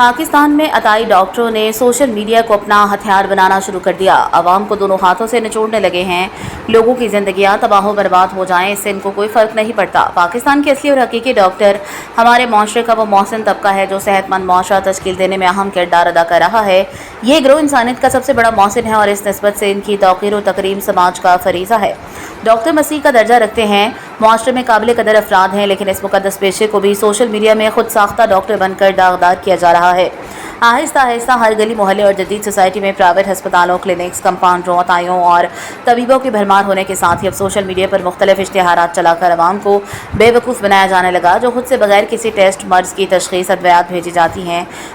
पाकिस्तान में अताई डॉक्टरों ने सोशल मीडिया को अपना हथियार बनाना शुरू कर दिया। आवाम को दोनों हाथों से निचोड़ने लगे हैं। लोगों की जिंदगियां तबाह व बर्बाद हो जाएं, इससे इनको कोई फर्क नहीं पड़ता। पाकिस्तान के असली और हकीकी डॉक्टर हमारे माशरे का वो मोहसिन तबका है जो सेहतमंद माशरा तश्कील देने में अहम किरदार अदा कर रहा है। ये गिरोह इंसानियत का सबसे बड़ा मोहसिन है और इस निस्बत से इनकी तौक़ीर व तकरीम समाज का फरीज़ा है। डॉक्टर मसीह का दर्जा रखते हैं, माशरे में काबिल कदर अफराद हैं, लेकिन इस मुक़द्दस पेशे को भी सोशल मीडिया में खुद साख्ता डॉक्टर बनकर दागदार किया जा रहा है। आहिस्ता आहिस्ता हर गली मोहल्ले और जदीद सोसाइटी में प्राइवेट अस्पतालों, क्लिनिक्स, कंपाउंडरों, अताइयों और तबीबों की भरमार होने के साथ ही अब सोशल मीडिया पर मुख्तलिफ इश्तिहारात चलाकर अवाम को बेवकूफ़ बनाया जाने लगा, जो खुद से बगैर किसी टेस्ट मर्ज़ की तशख़ीस अद्वियात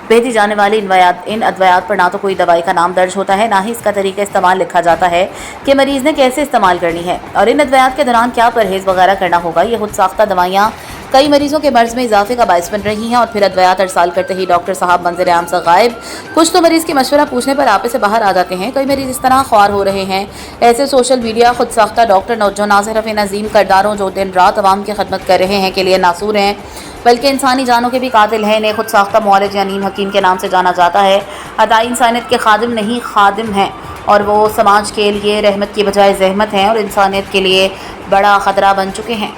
भेजी जाने वाली इन अद्वियात पर ना तो कोई दवाई का नाम दर्ज होता है, ना ही इसका तरीका इस्तेमाल लिखा जाता है कि मरीज़ ने कैसे इस्तेमाल करनी है और इन अद्वियात के दौरान क्या परहेज़ वगैरह करना होगा। ये खुद साख्ता दवाइयाँ कई मरीजों के मर्ज में इजाफे का बायस बन रही हैं और फिर अद्वियात अरसाल करते ही डॉक्टर साहब मंजर आम से गायब। कुछ तो मरीज के मशवरा पूछने पर आपे से बाहर आ जाते हैं, कई मरीज इस तरह ख्वार हो रहे हैं। ऐसे सोशल मीडिया खुद साख्ता डॉक्टर जो ना सिर्फ इन अजीम करदारों जो दिन रात अवाम की खदमत कर रहे हैं के लिए नासूर हैं, बल्कि इंसानी जानों के भी कातिल हैं। इन्हें खुद साख्ता मुआलिज या नीम हकीम के नाम से जाना जाता है। अदाई इंसानियत के खादिम नहीं खादिम हैं और वो समाज के लिए रहमत की बजाय जहमत हैं और इंसानियत के लिए बड़ा ख़तरा बन चुके हैं।